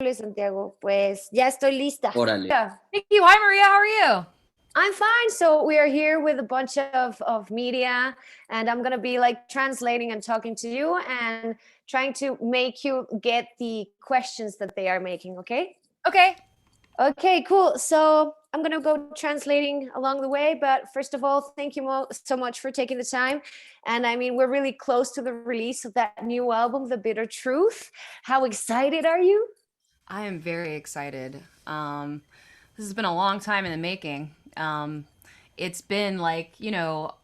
Santiago, pues ya estoy lista. Órale. Yeah, Thank you. Hi, Maria. How are you? I'm fine. So we are here with a bunch of media, and I'm gonna be like translating and talking to you and trying to make you get the questions that they are making. Okay? Okay. Okay, cool. So I'm gonna go translating along the way, but first of all, thank you so much for taking the time. And I mean, we're really close to the release of that new album, The Bitter Truth. How excited are you? I am very excited. This has been a long time in the making. It's been like,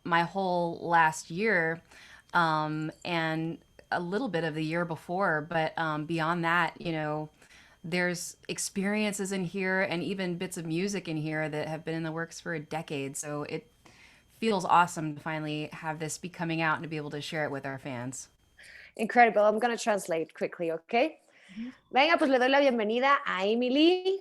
my whole last year, and a little bit of the year before. But beyond that, there's experiences in here and even bits of music in here that have been in the works for a decade. So it feels awesome to finally have this be coming out and to be able to share it with our fans. Incredible. I'm gonna translate quickly, okay? Venga, pues le doy la bienvenida a Emily,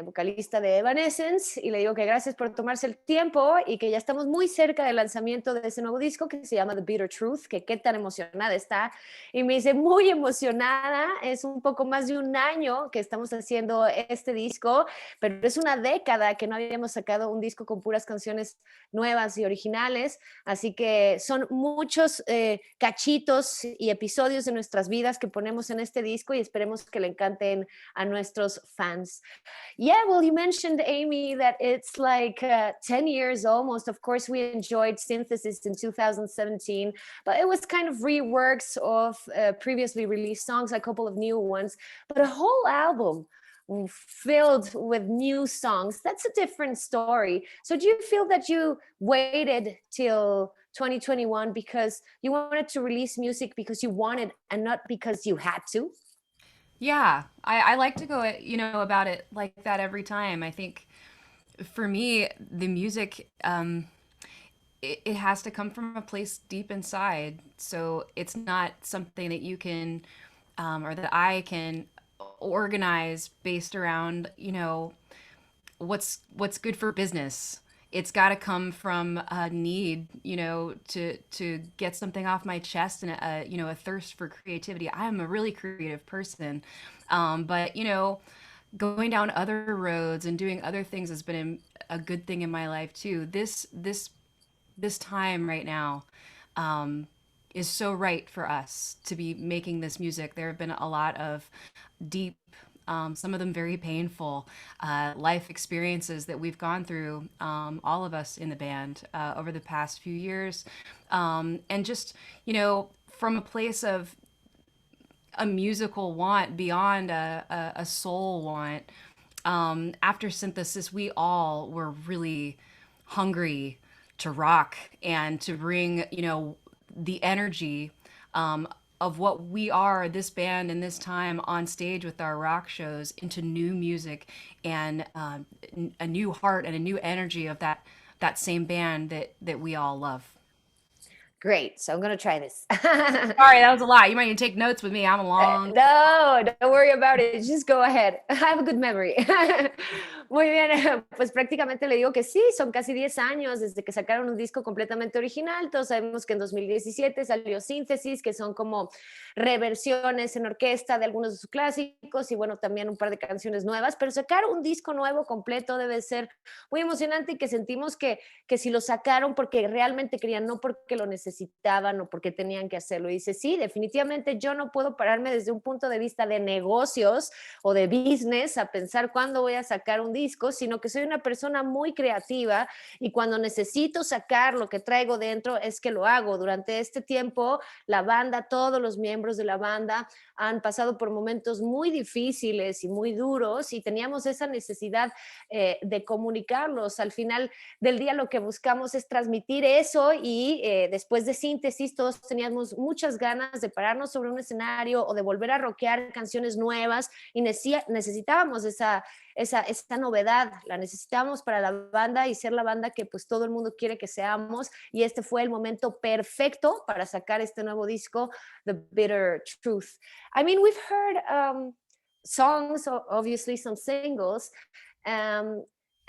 vocalista de Evanescence, y le digo que gracias por tomarse el tiempo y que ya estamos muy cerca del lanzamiento de ese nuevo disco que se llama The Bitter Truth, que qué tan emocionada está. Y me dice, muy emocionada, es un poco más de un año que estamos haciendo este disco, pero es una década que no habíamos sacado un disco con puras canciones nuevas y originales, así que son muchos cachitos y episodios de nuestras vidas que ponemos en este disco y esperemos que le encanten a nuestros fans. Yeah, well, you mentioned, Amy, that it's like 10 years almost. Of course, we enjoyed Synthesis in 2017, but it was kind of reworks of previously released songs, a couple of new ones, but a whole album filled with new songs. That's a different story. So do you feel that you waited till 2021 because you wanted to release music because you wanted and not because you had to? Yeah, I like to go, about it like that every time. I think for me, the music, it has to come from a place deep inside. So it's not something that you can, or that I can organize based around, what's good for business. It's got to come from a need, to get something off my chest and a thirst for creativity. I am a really creative person, but going down other roads and doing other things has been a good thing in my life too. This time right now, is so right for us to be making this music. There have been a lot of deep, some of them very painful, life experiences that we've gone through, all of us in the band, over the past few years. And just, from a place of a musical want beyond a soul want, after Synthesis, we all were really hungry to rock and to bring, the energy, of what we are, this band and this time on stage with our rock shows, into new music and a new heart and a new energy of that same band that we all love. Great. So I'm going to try this. Sorry, that was a lot. You might need to take notes with me. I'm long. No, don't worry about it. Just go ahead. I have a good memory. Muy bien, pues prácticamente le digo que sí, son casi 10 años desde que sacaron un disco completamente original. Todos sabemos que en 2017 salió Síntesis, que son como reversiones en orquesta de algunos de sus clásicos y bueno, también un par de canciones nuevas, pero sacar un disco nuevo completo debe ser muy emocionante y que sentimos que si lo sacaron porque realmente querían, no porque lo necesitaban o porque tenían que hacerlo. Y dice, sí, definitivamente yo no puedo pararme desde un punto de vista de negocios o de business a pensar cuándo voy a sacar un disco, sino que soy una persona muy creativa y cuando necesito sacar lo que traigo dentro es que lo hago. Durante este tiempo, la banda, todos los miembros de la banda han pasado por momentos muy difíciles y muy duros y teníamos esa necesidad de comunicarlos. Al final del día lo que buscamos es transmitir eso y después de Síntesis todos teníamos muchas ganas de pararnos sobre un escenario o de volver a rockear canciones nuevas y necesitábamos esa novedad, la necesitamos para la banda y ser la banda que pues todo el mundo quiere que seamos y este fue el momento perfecto para sacar este nuevo disco, The Bitter Truth. I mean, we've heard songs, obviously some singles,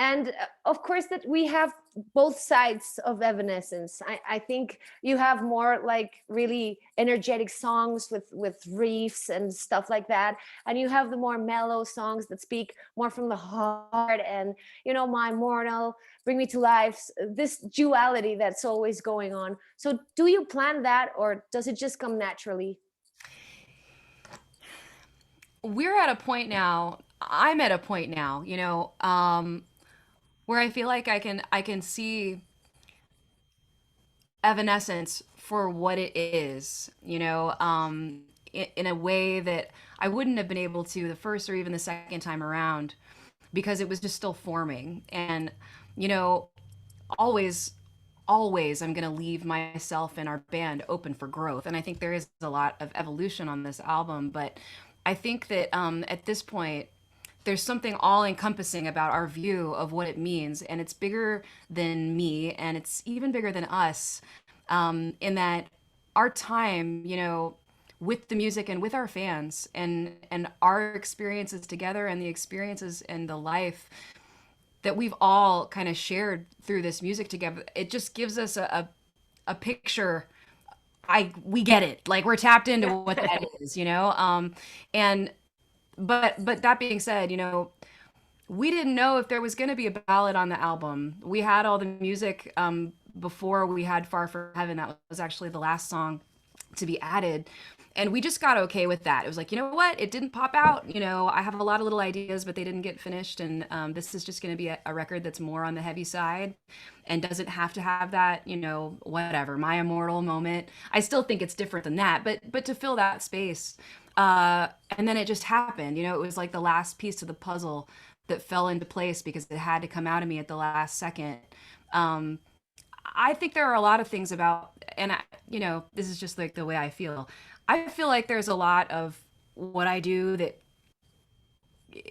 And of course that we have both sides of Evanescence. I think you have more like really energetic songs with reefs and stuff like that, and you have the more mellow songs that speak more from the heart, and My Immortal, Bring Me to Life, this duality that's always going on. So do you plan that, or does it just come naturally? We're at a point now, I'm at a point now, where I feel like I can see Evanescence for what it is, in a way that I wouldn't have been able to the first or even the second time around, because it was just still forming. And, you know, always, always I'm going to leave myself and our band open for growth. And I think there is a lot of evolution on this album, but I think that at this point, there's something all encompassing about our view of what it means, and it's bigger than me, and it's even bigger than us, in that our time, with the music and with our fans, and our experiences together, and the experiences and the life that we've all kind of shared through this music together, it just gives us a picture. We get it, like we're tapped into what that is, and but that being said, we didn't know if there was going to be a ballad on the album. We had all the music before we had Far From Heaven. That was actually the last song to be added. And we just got okay with that. It was like, you know what? It didn't pop out. I have a lot of little ideas, but they didn't get finished. And this is just going to be a record that's more on the heavy side and doesn't have to have that, whatever, My Immortal moment. I still think it's different than that, but to fill that space. And then it just happened. It was like the last piece of the puzzle that fell into place because it had to come out of me at the last second. Um, I think there are a lot of things about, and this is just like the way I feel. I feel like there's a lot of what I do that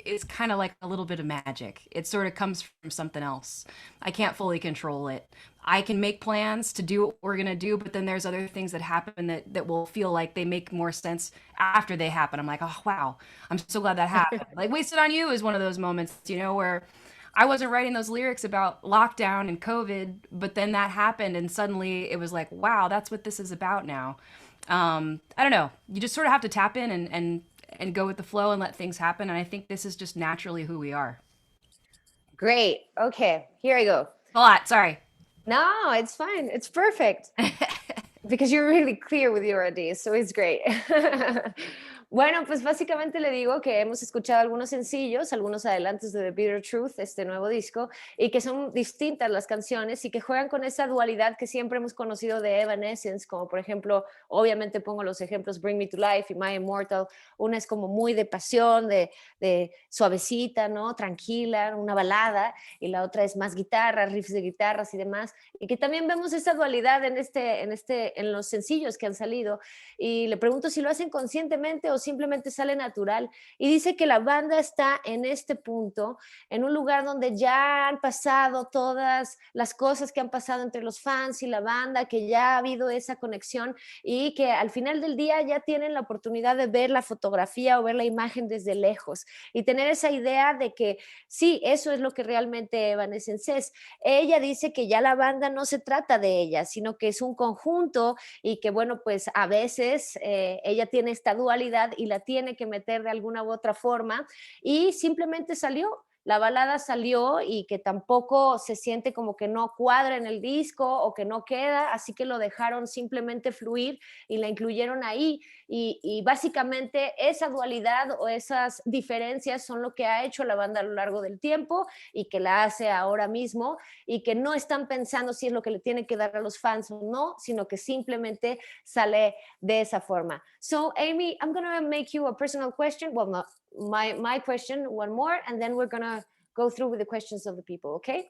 is kind of like a little bit of magic. It sort of comes from something else. I can't fully control it. I can make plans to do what we're gonna do, but then there's other things that happen that will feel like they make more sense after they happen. I'm like, oh wow, I'm so glad that happened. Like Wasted on You is one of those moments, where I wasn't writing those lyrics about lockdown and COVID, but then that happened, and suddenly it was like, wow, that's what this is about now. I don't know. You just sort of have to tap in and go with the flow and let things happen. And I think this is just naturally who we are. Great. Okay, here I go. A lot. Sorry. No, it's fine. It's perfect. Because you're really clear with your ideas, so it's great. Bueno, pues básicamente le digo que hemos escuchado algunos sencillos, algunos adelantos de The Bitter Truth, este nuevo disco, y que son distintas las canciones y que juegan con esa dualidad que siempre hemos conocido de Evanescence, como por ejemplo, obviamente pongo los ejemplos Bring Me to Life y My Immortal. Una es como muy de pasión, de suavecita, ¿no? Tranquila, una balada, y la otra es más guitarra, riffs de guitarras y demás, y que también vemos esa dualidad en los sencillos que han salido. Y le pregunto si lo hacen conscientemente o simplemente sale natural. Y dice que la banda está en este punto, en un lugar donde ya han pasado todas las cosas que han pasado entre los fans y la banda, que ya ha habido esa conexión y que al final del día ya tienen la oportunidad de ver la fotografía o ver la imagen desde lejos y tener esa idea de que sí, eso es lo que realmente Evanescence es. Ella dice que ya la banda no se trata de ella, sino que es un conjunto y que bueno, pues a veces ella tiene esta dualidad y la tiene que meter de alguna u otra forma y simplemente salió. La balada salió y que tampoco se siente como que no cuadra en el disco o que no queda, así que lo dejaron simplemente fluir y la incluyeron ahí. Y básicamente esa dualidad o esas diferencias son lo que ha hecho la banda a lo largo del tiempo y que la hace ahora mismo y que no están pensando si es lo que le tiene que dar a los fans o no, sino que simplemente sale de esa forma. So, Amy, I'm going to make you a personal question. Well, not my question, one more, and then we're going to go through with the questions of the people, okay?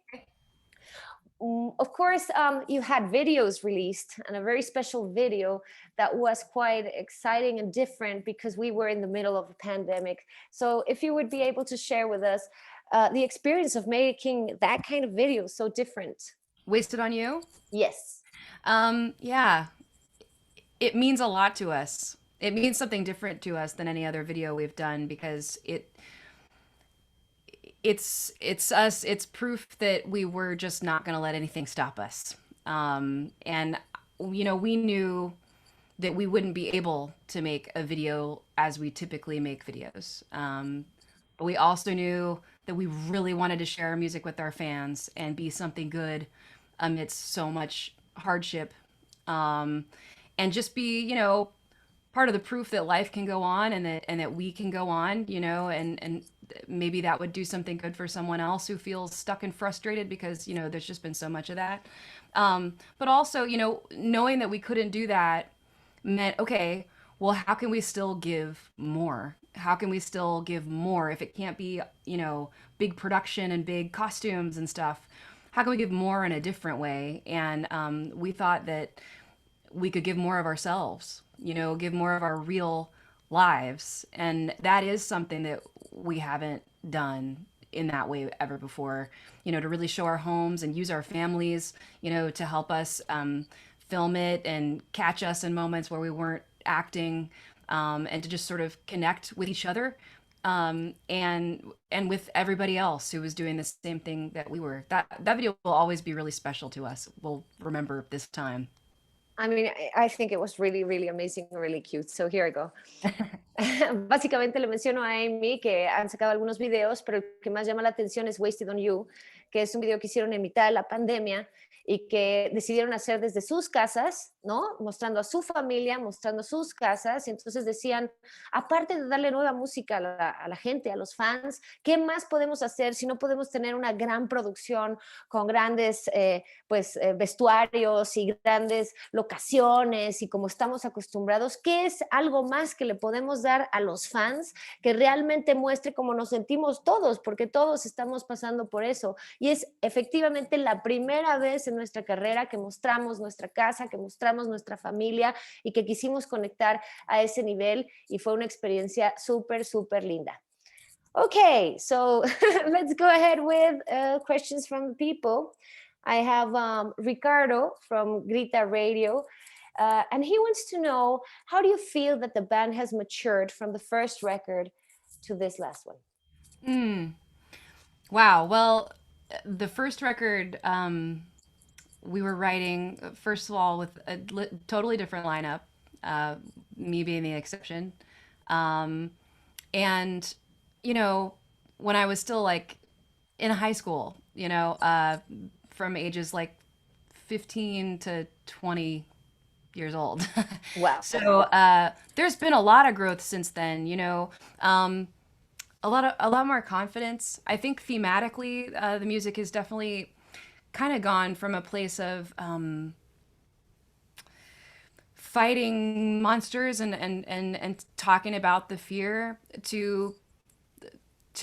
Of course, you had videos released and a very special video that was quite exciting and different because we were in the middle of a pandemic. So, if you would be able to share with us the experience of making that kind of video so different. Wasted on You? Yes. Yeah. It means a lot to us. It means something different to us than any other video we've done because it's us. It's proof that we were just not going to let anything stop us. And we knew that we wouldn't be able to make a video as we typically make videos. But we also knew that we really wanted to share our music with our fans and be something good amidst so much hardship. Um, and just be, part of the proof that life can go on and that we can go on, and maybe that would do something good for someone else who feels stuck and frustrated because, there's just been so much of that. But also, knowing that we couldn't do that meant, okay, well, how can we still give more? How can we still give more if it can't be, big production and big costumes and stuff? How can we give more in a different way? And we thought that we could give more of ourselves, give more of our real lives. And that is something that we haven't done in that way ever before, to really show our homes and use our families, to help us film it and catch us in moments where we weren't acting, and to just sort of connect with each other, and with everybody else who was doing the same thing that we were. That video will always be really special to us. We'll remember this time. I mean, I think it was really, really amazing, really cute. So here I go. Básicamente le menciono a Amy que han sacado algunos videos, pero el que más llama la atención es Wasted on You, que es un video que hicieron en mitad de la pandemia y que decidieron hacer desde sus casas, ¿no? Mostrando a su familia, mostrando sus casas. Y entonces decían, aparte de darle nueva música a la gente, a los fans, ¿qué más podemos hacer si no podemos tener una gran producción con grandes vestuarios y grandes locaciones y como estamos acostumbrados? ¿Qué es algo más que le podemos dar a los fans que realmente muestre cómo nos sentimos todos? Porque todos estamos pasando por eso. Y es efectivamente la primera vez en nuestra carrera que mostramos nuestra casa, que mostramos nuestra familia y que quisimos conectar a ese nivel y fue una experiencia súper, súper linda. Okay, so let's go ahead with questions from the people. I have Ricardo from Grita Radio, and he wants to know, how do you feel that the band has matured from the first record to this last one? Wow. Well, the first record, we were writing, first of all, with a totally different lineup, me being the exception. And, when I was still like in high school, from ages like 15 to 20 years old. Wow. So there's been a lot of growth since then, a lot more confidence. I think thematically, the music has definitely kind of gone from a place of fighting monsters and talking about the fear to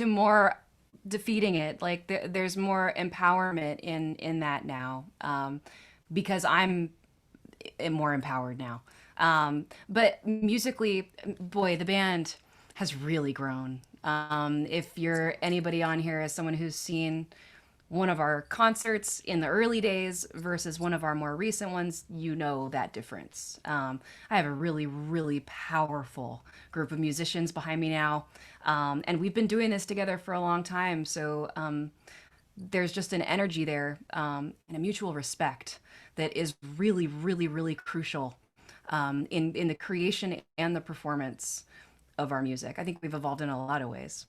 more defeating it. Like there's more empowerment in that now, because I'm more empowered now. But musically, boy, the band has really grown. If you're anybody on here as someone who's seen one of our concerts in the early days versus one of our more recent ones, you know that difference. I have a really, really powerful group of musicians behind me now. And we've been doing this together for a long time. So there's just an energy there, and a mutual respect that is really, really, really crucial in the creation and the performance of our music. I think we've evolved in a lot of ways.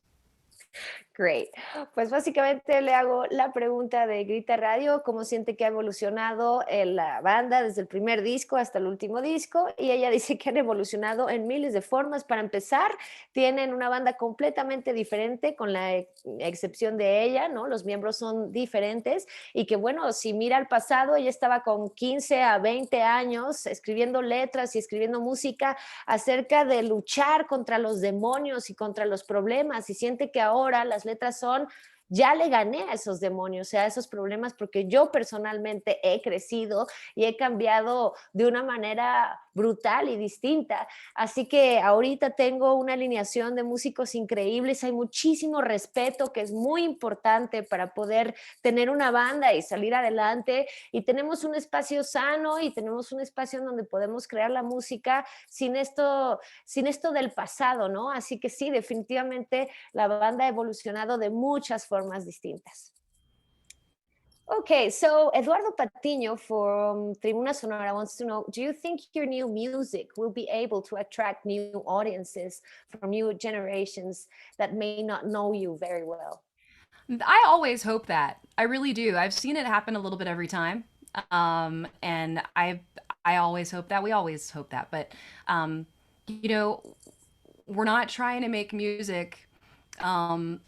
Great. Pues básicamente le hago la pregunta de Grita Radio, cómo siente que ha evolucionado la banda desde el primer disco hasta el último disco, y ella dice que han evolucionado en miles de formas. Para empezar, tienen una banda completamente diferente, con la excepción de ella, ¿no? Los miembros son diferentes, y que bueno, si mira al pasado, ella estaba con 15 a 20 años escribiendo letras y escribiendo música acerca de luchar contra los demonios y contra los problemas, y siente que ahora las letras son, ya le gané a esos demonios, a esos problemas, porque yo personalmente he crecido y he cambiado de una manera brutal y distinta. Así que ahorita tengo una alineación de músicos increíbles, hay muchísimo respeto, que es muy importante para poder tener una banda y salir adelante, y tenemos un espacio sano y tenemos un espacio en donde podemos crear la música sin esto del pasado, ¿no? Así que sí, definitivamente la banda ha evolucionado de muchas formas. formas distintas. Okay, so Eduardo Patiño from Tribuna Sonora wants to know, do you think your new music will be able to attract new audiences from new generations that may not know you very well? I always hope that. I really do. I've seen it happen a little bit every time. And I always hope that. We always hope that. But you know, we're not trying to make music um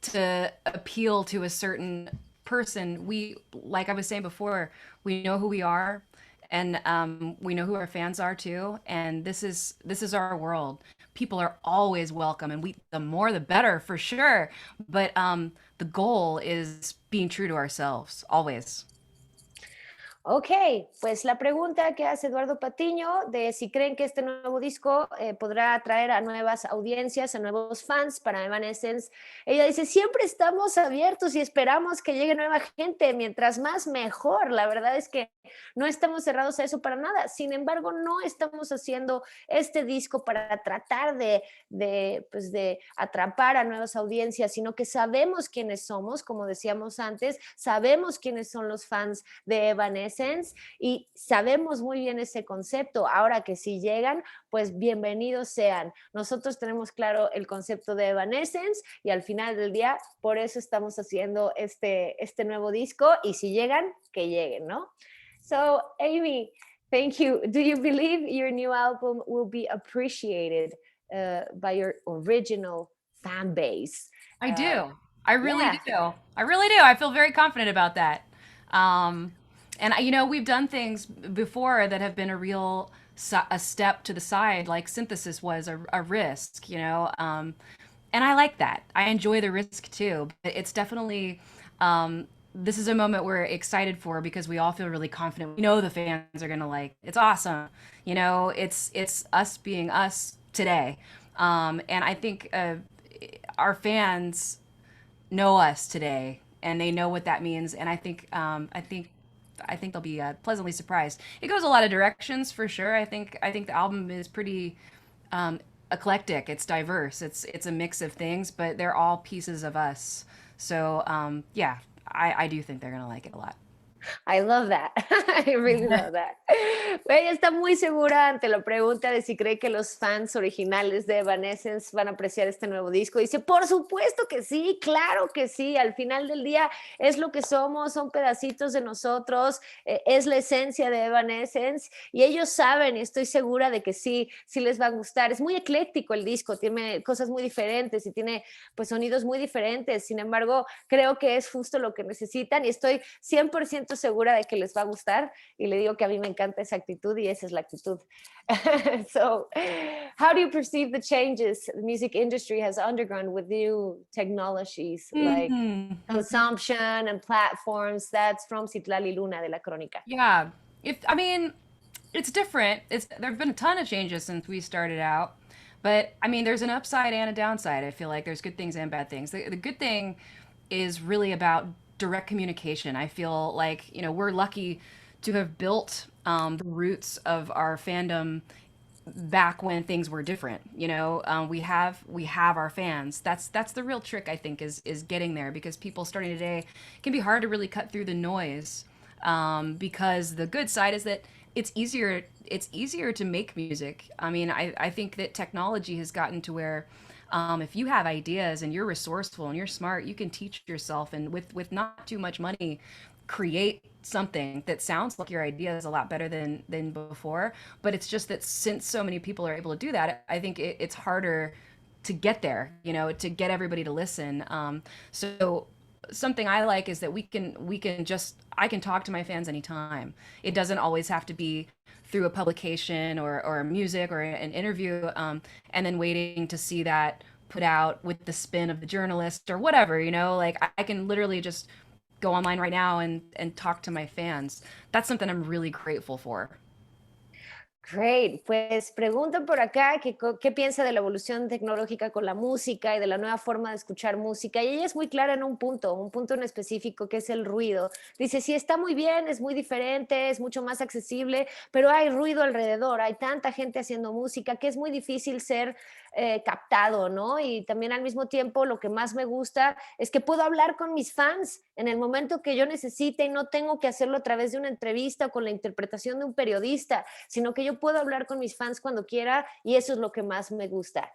to appeal to a certain person. We, like I was saying before, we know who we are, and we know who our fans are too. And this is our world. People are always welcome, and we the more the better for sure. But the goal is being true to ourselves always. Ok, pues la pregunta que hace Eduardo Patiño de si creen que este nuevo disco podrá atraer a nuevas audiencias, a nuevos fans para Evanescence. Ella dice, siempre estamos abiertos y esperamos que llegue nueva gente, mientras más mejor. La verdad es que no estamos cerrados a eso para nada. Sin embargo, no estamos haciendo este disco para tratar pues de atrapar a nuevas audiencias, sino que sabemos quiénes somos, como decíamos antes, sabemos quiénes son los fans de Evanescence y sabemos muy bien ese concepto. Ahora que si llegan, pues bienvenidos sean. Nosotros tenemos claro el concepto de Evanescence y al final del día, por eso estamos haciendo este nuevo disco y si llegan, que lleguen, ¿no? So, Amy, thank you. Do you believe your new album will be appreciated by your original fan base? I Uh, do. I really yeah. do. I really do. I feel very confident about that. Um, and we've done things before that have been a real a step to the side, like synthesis was a risk, and I like that. I enjoy the risk too. But it's definitely this is a moment we're excited for because we all feel really confident. We know the fans are gonna like. It's awesome. It's us being us today, and I think our fans know us today, and they know what that means. And I think they'll be pleasantly surprised. It goes a lot of directions for sure. I think the album is pretty eclectic. It's diverse. It's a mix of things, but they're all pieces of us. So yeah, I do think they're gonna like it a lot. I love that. I really love that. Ella está muy segura ante la pregunta de si cree que los fans originales de Evanescence van a apreciar este nuevo disco. Dice, por supuesto que sí, claro que sí. Al final del día es lo que somos, son pedacitos de nosotros, es la esencia de Evanescence y ellos saben y estoy segura de que sí, sí les va a gustar. Es muy ecléctico el disco, tiene cosas muy diferentes y tiene pues sonidos muy diferentes. Sin embargo, creo que es justo lo que necesitan y estoy 100% segura de que les va a gustar y le digo que a mí me encanta esa actitud y esa es la actitud. So, how do you perceive the changes the music industry has undergone with new technologies like Hmm. consumption and platforms? That's from Citlali Luna de la Crónica. Yeah. If I mean, it's different. There've been a ton of changes since we started out. But I mean, there's an upside and a downside. I feel like there's good things and bad things. The good thing is really about direct communication. I feel like, we're lucky to have built the roots of our fandom back when things were different. We have our fans. That's the real trick, I think, is getting there, because people starting today can be hard to really cut through the noise. Because the good side is that it's easier to make music. I mean, I think that technology has gotten to where if you have ideas and you're resourceful and you're smart, you can teach yourself, and with not too much money, create something that sounds like your idea is a lot better than before. But it's just that since so many people are able to do that, I think it's harder to get there, to get everybody to listen. So something I like is that I can talk to my fans anytime. It doesn't always have to be through a publication or music or an interview, and then waiting to see that put out with the spin of the journalist or whatever. Like I can literally just go online right now and talk to my fans. That's something I'm really grateful for. Great, pues preguntan por acá qué piensa de la evolución tecnológica con la música y de la nueva forma de escuchar música. Y ella es muy clara en un punto en específico, que es el ruido. Dice, sí, está muy bien, es muy diferente, es mucho más accesible, pero hay ruido alrededor, hay tanta gente haciendo música que es muy difícil ser captado, ¿no? Y también al mismo tiempo lo que más me gusta es que puedo hablar con mis fans en el momento que yo necesite y no tengo que hacerlo a través de una entrevista o con la interpretación de un periodista, sino que yo puedo hablar con mis fans cuando quiera y eso es lo que más me gusta.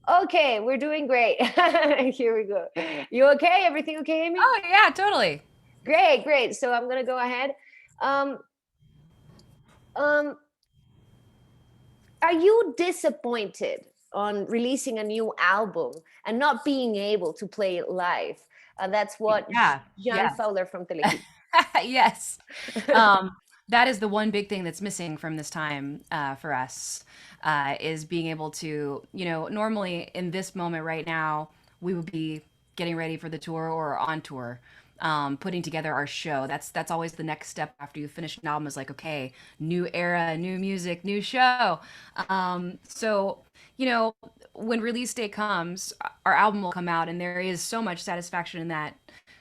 Okay, we're doing great. Here we go. You okay? Everything okay, Amy? Oh yeah, totally. Great, great. So I'm gonna go ahead. Um, um, are you disappointed on releasing a new album and not being able to play it live? That's what Yeah, John yes. Fowler from Telehit. Yes. That is the one big thing that's missing from this time for us is being able to, normally in this moment right now, we would be getting ready for the tour or on tour, putting together our show. That's always the next step after you finish an album is like, okay, new era, new music, new show. So, when release day comes, our album will come out, and there is so much satisfaction in that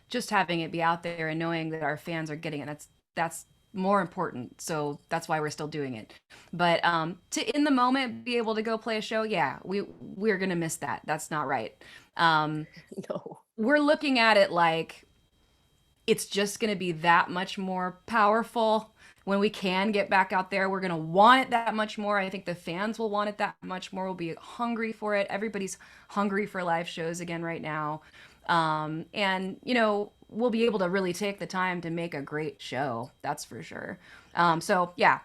just having it be out there and knowing that our fans are getting it, that's more important. So that's why we're still doing it. But to in the moment be able to go play a show, yeah, we're gonna miss that. That's not right. No. We're looking at it like it's just gonna be that much more powerful when we can get back out there. We're gonna want it that much more. I think the fans will want it that much more. We'll be hungry for it. Everybody's hungry for live shows again right now. And we'll be able to really take the time to make a great show. That's for sure. So yeah,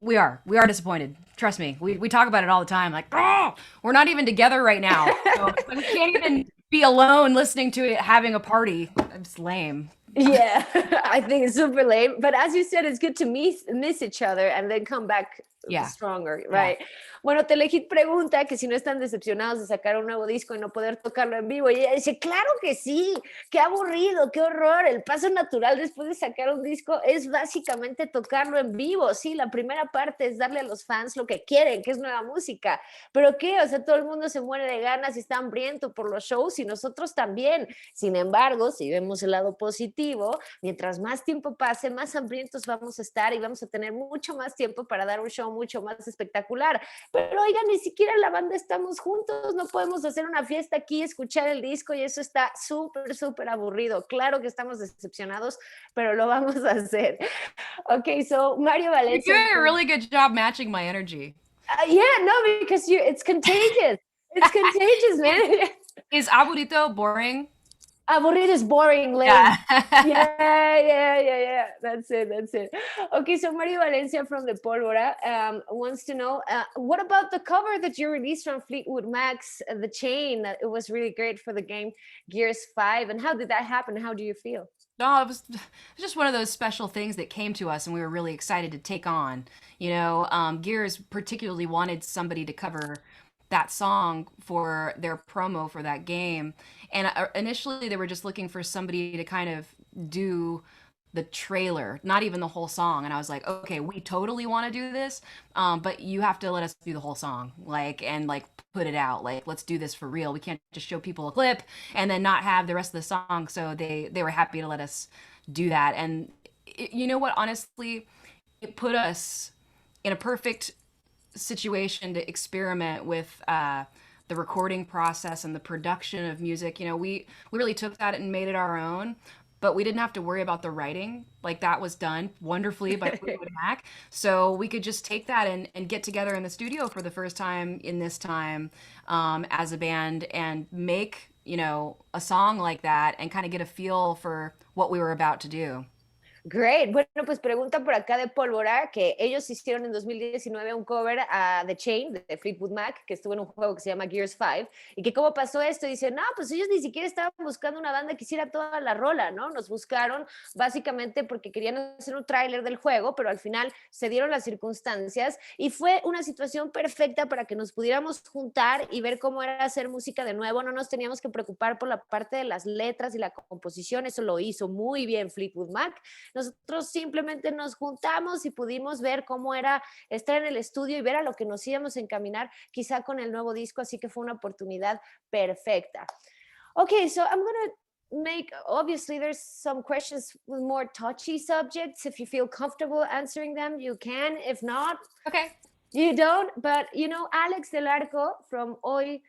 we are disappointed. Trust me. We talk about it all the time. Like, oh, we're not even together right now. So we can't even be alone listening to it, having a party. It's lame. Yeah, I think it's super lame. But as you said, it's good to miss each other and then come back Yeah. stronger, Yeah. right? Bueno, Telehit pregunta que si no están decepcionados de sacar un nuevo disco y no poder tocarlo en vivo. Y ella dice, claro que sí, qué aburrido, qué horror. El paso natural después de sacar un disco es básicamente tocarlo en vivo. Sí, la primera parte es darle a los fans lo que quieren, que es nueva música. ¿Pero qué? O sea, todo el mundo se muere de ganas y está hambriento por los shows y nosotros también. Sin embargo, si vemos el lado positivo, mientras más tiempo pase, más hambrientos vamos a estar y vamos a tener mucho más tiempo para dar un show mucho más espectacular. Pero oigan, ni siquiera la banda estamos juntos, no podemos hacer una fiesta aquí, escuchar el disco y eso está súper, súper aburrido. Claro que estamos decepcionados, pero lo vamos a hacer. Okay, so Mario Valencia. You're doing a really good job matching my energy. Yeah, no, because it's contagious. It's contagious, man. Is aburrito boring? Aburrido is boring, lame. Yeah. Yeah. That's it. Okay, so Mario Valencia from the Pólvora wants to know, what about the cover that you released from Fleetwood Mac's The Chain? It was really great for the game Gears 5. And how did that happen? How do you feel? No, it was just one of those special things that came to us, and we were really excited to take on. Gears particularly wanted somebody to cover that song for their promo for that game. And initially, they were just looking for somebody to kind of do the trailer, not even the whole song. And I was like, okay, we totally want to do this, but you have to let us do the whole song, and put it out. Like, let's do this for real. We can't just show people a clip and then not have the rest of the song. So they were happy to let us do that. And you know what? Honestly, it put us in a perfect situation to experiment with the recording process and the production of music. We really took that and made it our own, but we didn't have to worry about the writing. Like, that was done wonderfully by Fleetwood Mac. So we could just take that and get together in the studio for the first time in this time as a band and make, a song like that and kind of get a feel for what we were about to do. Great. Bueno, pues pregunta por acá de Pólvora que ellos hicieron en 2019 un cover a The Chain de Fleetwood Mac, que estuvo en un juego que se llama Gears 5, y que cómo pasó esto. Y dicen, no, pues ellos ni siquiera estaban buscando una banda que hiciera toda la rola, ¿no? Nos buscaron básicamente porque querían hacer un tráiler del juego, pero al final se dieron las circunstancias y fue una situación perfecta para que nos pudiéramos juntar y ver cómo era hacer música de nuevo. No nos teníamos que preocupar por la parte de las letras y la composición, eso lo hizo muy bien Fleetwood Mac. Nosotros simplemente nos juntamos y pudimos ver cómo era estar en el estudio y ver a lo que nos íbamos a encaminar quizá con el nuevo disco, así que fue una oportunidad perfecta. Okay, so I'm going to obviously there's some questions with more touchy subjects. If you feel comfortable answering them, you can. If not, okay. You don't, but you know, Alex Del Arco from Hoy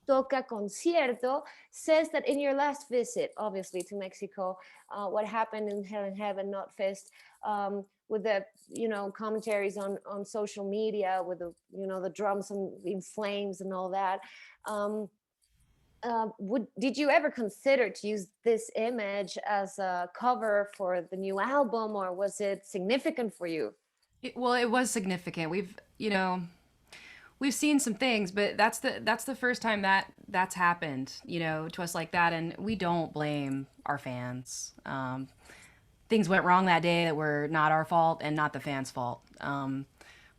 Toca Concierto says that in your last visit, obviously to Mexico, what happened in Hell in Heaven Not Fest, with the commentaries on social media, with the the drums in flames and all that. Um, did you ever consider to use this image as a cover for the new album, or was it significant for you? Well, it was significant. We've seen some things, but that's the first time that's happened, to us like that, and we don't blame our fans. Things went wrong that day that were not our fault and not the fans' fault.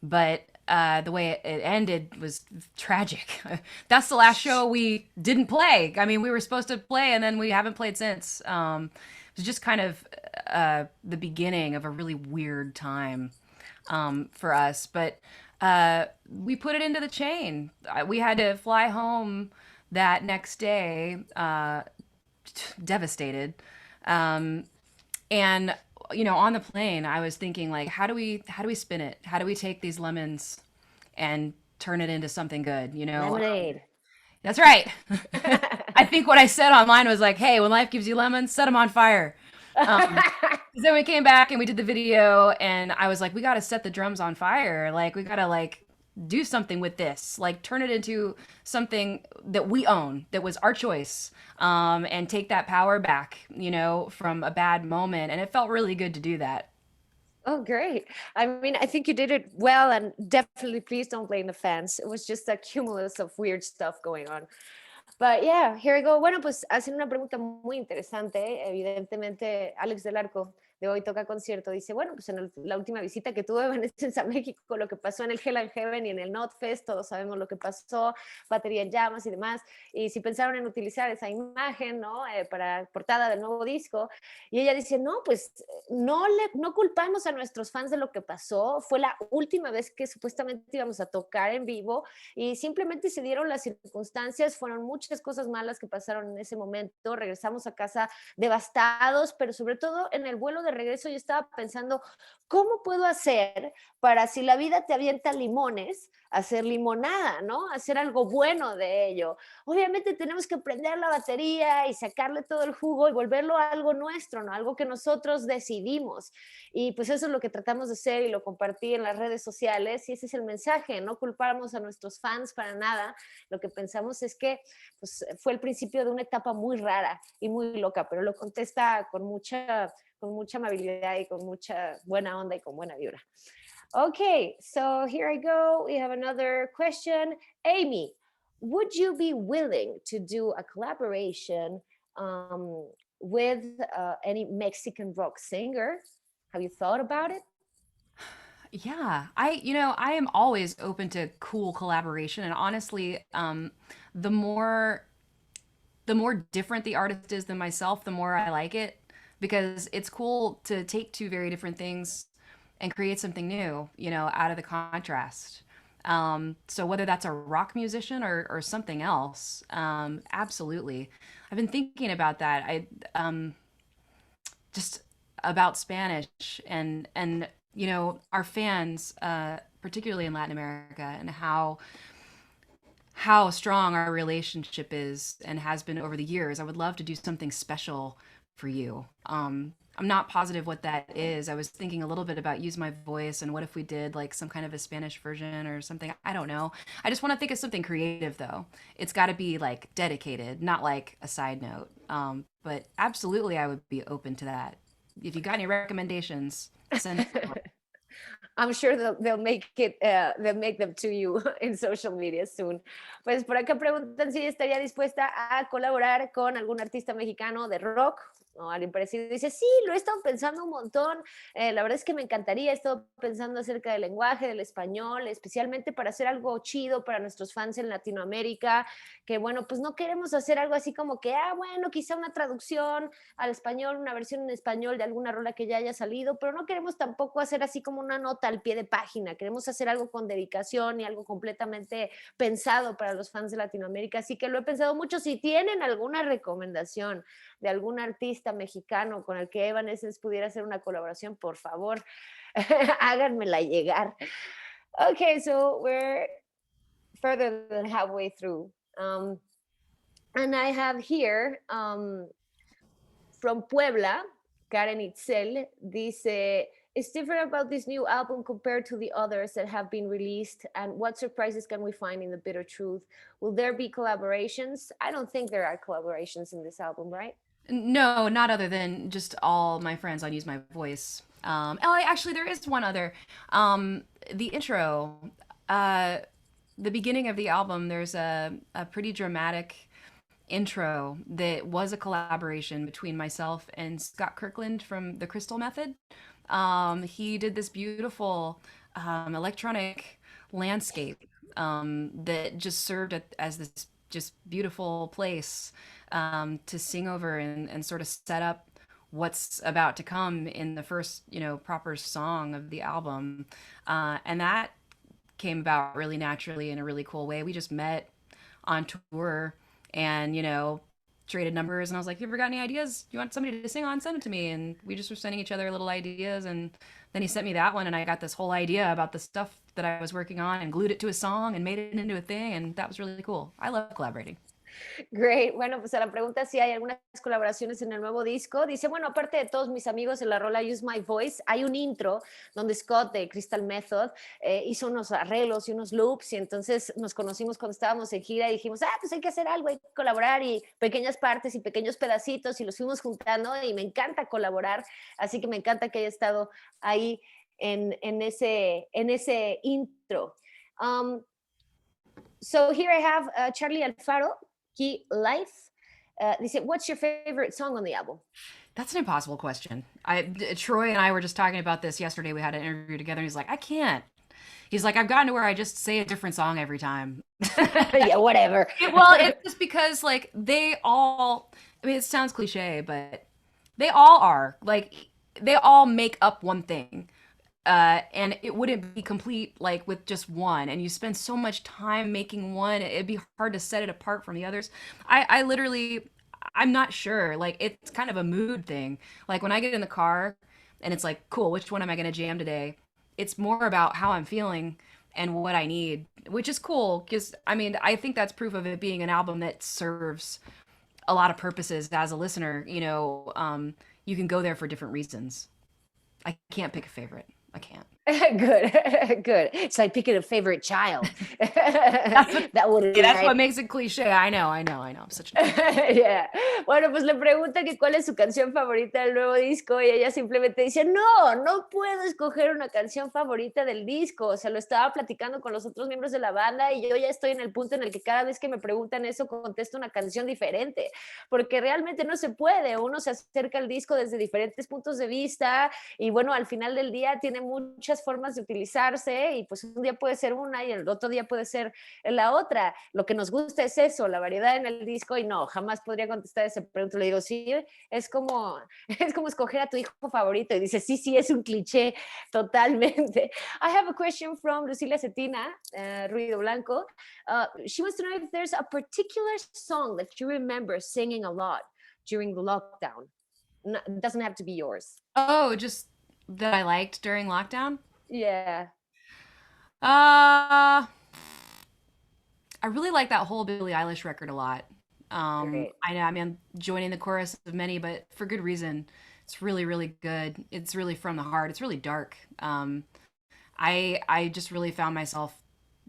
But the way it ended was tragic. That's the last show we didn't play. I mean, we were supposed to play, and then we haven't played since. It was just kind of the beginning of a really weird time for us. But we put it into the chain. We had to fly home that next day, devastated. Um, and on the plane, I was thinking like, how do we spin it? How do we take these lemons and turn it into something good? Lemonade. That's right. I think what I said online was like, hey, when life gives you lemons, set them on fire. Um, 'Cause then we came back and we did the video, and I was like, we got to set the drums on fire. Like, we got to like do something with this, like turn it into something that we own, that was our choice, and take that power back, from a bad moment. And it felt really good to do that. Oh, great. I mean, I think you did it well, and definitely please don't blame the fans. It was just a cumulus of weird stuff going on. But yeah, here we go. Bueno, pues hacen una pregunta muy interesante. Evidentemente, Alex del Arco de Hoy Toca Concierto dice, bueno, pues en la última visita que tuve Evanescence a México, lo que pasó en el Hell and Heaven y en el Not Fest, todos sabemos lo que pasó, batería en llamas y demás. Y si pensaron en utilizar esa imagen, ¿no? Para portada del nuevo disco. Y ella dice, no, pues no culpamos a nuestros fans de lo que pasó. Fue la última vez que supuestamente íbamos a tocar en vivo y simplemente se dieron las circunstancias, fueron muchas cosas malas que pasaron en ese momento, regresamos a casa devastados, pero sobre todo en el vuelo de regreso yo estaba pensando, ¿cómo puedo hacer para, si la vida te avienta limones, hacer limonada, ¿no? Hacer algo bueno de ello. Obviamente tenemos que prender la batería y sacarle todo el jugo y volverlo a algo nuestro, ¿no? Algo que nosotros decidimos. Y pues eso es lo que tratamos de hacer y lo compartí en las redes sociales y ese es el mensaje, no culpamos a nuestros fans para nada. Lo que pensamos es que pues, fue el principio de una etapa muy rara y muy loca, pero lo contesta con mucha amabilidad y con mucha buena onda y con buena vibra. Okay, so here I go. We have another question. Amy, would you be willing to do a collaboration with any Mexican rock singer? Have you thought about it? Yeah, I am always open to cool collaboration, and honestly, the more the more different the artist is than myself, the more I like it, because it's cool to take two very different things and create something new, out of the contrast. So whether that's a rock musician or something else, absolutely. I've been thinking about that. Just about Spanish and our fans, particularly in Latin America, and how strong our relationship is and has been over the years. I would love to do something special for you. I'm not positive what that is. I was thinking a little bit about use my voice and what if we did like some kind of a Spanish version or something. I don't know. I just want to think of something creative though. It's got to be like dedicated, not like a side note. But absolutely, I would be open to that. If you got any recommendations, send it over. I'm sure they'll make them to you in social media soon. Pues por acá preguntan si estaría dispuesta a colaborar con algún artista mexicano de rock o alguien parecido. Dice, sí, lo he estado pensando un montón. La verdad es que me encantaría. He estado pensando acerca del lenguaje, del español, especialmente para hacer algo chido para nuestros fans en Latinoamérica, que bueno, pues no queremos hacer algo así como que, bueno, quizá una traducción al español, una versión en español de alguna rola que ya haya salido, pero no queremos tampoco hacer así como una nota al pie de página. Queremos hacer algo con dedicación y algo completamente pensado para los fans de Latinoamérica. Así que lo he pensado mucho. Si tienen alguna recomendación de algún artista mexicano con el que Evanescence pudiera hacer una colaboración, por favor, háganmela llegar. Okay, so we're further than halfway through. And I have here from Puebla, Karen Itzel, dice, it's different about this new album compared to the others that have been released. And what surprises can we find in the bitter truth? Will there be collaborations? I don't think there are collaborations in this album, right? No, not other than just all my friends on Use My Voice. Actually, there is one other. The intro, uh, the beginning of the album, there's a pretty dramatic intro that was a collaboration between myself and Scott Kirkland from the Crystal Method. He did this beautiful electronic landscape that just served as this just beautiful place to sing over and sort of set up what's about to come in the first, proper song of the album. And that came about really naturally in a really cool way. We just met on tour and, traded numbers. And I was like, you ever got any ideas? You want somebody to sing on? Send them to me. And we just were sending each other little ideas. And then he sent me that one. And I got this whole idea about the stuff that I was working on and glued it to a song and made it into a thing. And that was really cool. I love collaborating. Great. Bueno, pues a la pregunta si hay algunas colaboraciones en el nuevo disco. Dice, bueno, aparte de todos mis amigos en la rola Use My Voice, hay un intro donde Scott de Crystal Method hizo unos arreglos y unos loops y entonces nos conocimos cuando estábamos en gira y dijimos, pues hay que hacer algo, hay que colaborar y pequeñas partes y pequeños pedacitos y los fuimos juntando y me encanta colaborar, así que me encanta que haya estado ahí en ese intro. So here I have Charlie Alfaro, Key Life. Dice, what's your favorite song on the album? That's an impossible question. Troy and I were just talking about this yesterday. We had an interview together, and he's like, I can't. He's like, I've gotten to where I just say a different song every time. Yeah, whatever. It's just because like they all. I mean, it sounds cliche, but they all are like they all make up one thing. And it wouldn't be complete like with just one, and you spend so much time making one, it'd be hard to set it apart from the others. I literally, I'm not sure, like it's kind of a mood thing. Like when I get in the car and it's like, cool, which one am I going to jam today? It's more about how I'm feeling and what I need, which is cool because I mean I think that's proof of it being an album that serves a lot of purposes as a listener. You can go there for different reasons. I can't pick a favorite. I can't. Good. It's like picking a favorite child. That's what makes it cliche. I know. I'm such a Yeah. Bueno, pues le pregunta que cuál es su canción favorita del nuevo disco y ella simplemente dice, no puedo escoger una canción favorita del disco. O sea, lo estaba platicando con los otros miembros de la banda y yo ya estoy en el punto en el que cada vez que me preguntan eso contesto una canción diferente, porque realmente no se puede. Uno se acerca al disco desde diferentes puntos de vista y bueno, al final del día tiene muchas formas de utilizarse y pues un día puede ser una y el otro día puede ser la otra. Lo que nos gusta es eso, la variedad en el disco y no, jamás podría contestar esa pregunta. Le digo, sí, es como, es como escoger a tu hijo favorito y dice, sí, es un cliché totalmente. I have a question from Lucila Cetina, Ruido Blanco. She wants to know if there's a particular song that you remember singing a lot during the lockdown. No, it doesn't have to be yours. Oh, just that I liked during lockdown? Yeah. I really like that whole Billie Eilish record a lot. Great. I know, I mean, I'm joining the chorus of many, but for good reason. It's really, really good. It's really from the heart. It's really dark. I just really found myself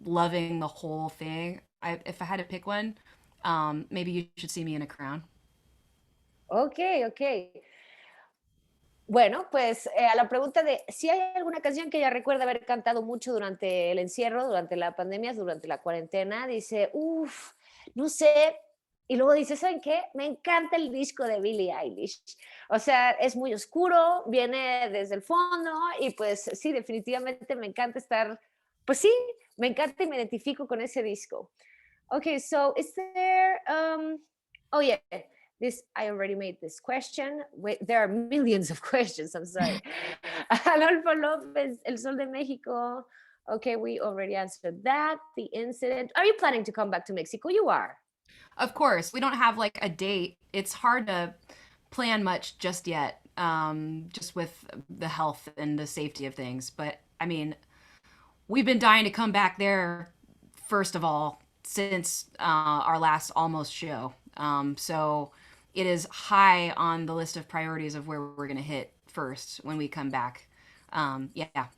loving the whole thing. If I had to pick one, maybe You Should See Me in a Crown. Ok. Bueno, pues a la pregunta de si hay alguna canción que ella recuerda haber cantado mucho durante el encierro, durante la pandemia, durante la cuarentena, dice, no sé. Y luego dice, ¿saben qué? Me encanta el disco de Billie Eilish. O sea, es muy oscuro, viene desde el fondo y pues sí, definitivamente me encanta estar, pues sí, me encanta y me identifico con ese disco. Okay, so is there, oh yeah, this, I already made this question. Wait, there are millions of questions, I'm sorry. Adolfo López, El Sol de México. Okay, we already answered that. The incident. Are you planning to come back to Mexico? You are. Of course, we don't have like a date. It's hard to plan much just yet, just with the health and the safety of things. But I mean, we've been dying to come back there, first of all, since our last almost show. So it is high on the list of priorities of where we're going to hit first when we come back. Yeah.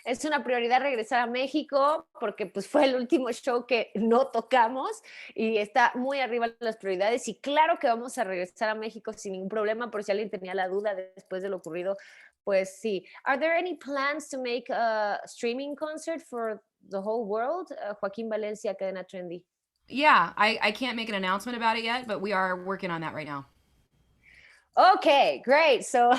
Es una prioridad regresar a México porque pues fue el último show que no tocamos y está muy arriba de las prioridades y claro que vamos a regresar a México sin ningún problema por si alguien tenía la duda después de lo ocurrido, pues sí. Are there any plans to make a streaming concert for the whole world? Joaquín Valencia, Cadena Trendy. Yeah, I can't make an announcement about it yet, but we are working on that right now. Ok, great. So,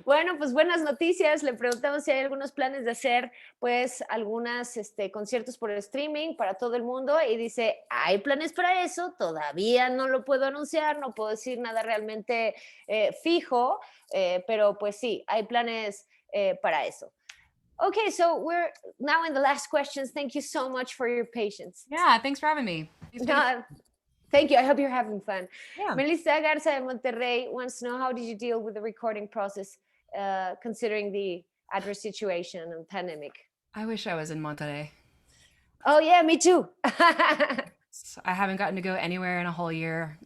bueno, pues buenas noticias. Le preguntamos si hay algunos planes de hacer, pues, algunos conciertos por streaming para todo el mundo y dice, hay planes para eso, todavía no lo puedo anunciar, no puedo decir nada realmente fijo, pero pues sí, hay planes para eso. Okay, so we're now in the last questions. Thank you so much for your patience. Yeah, thanks for having me. No, thank you. I hope you're having fun. Yeah. Melissa Garza de Monterrey wants to know, how did you deal with the recording process considering the adverse situation and pandemic? I wish I was in Monterrey. Oh, yeah, me too. I haven't gotten to go anywhere in a whole year.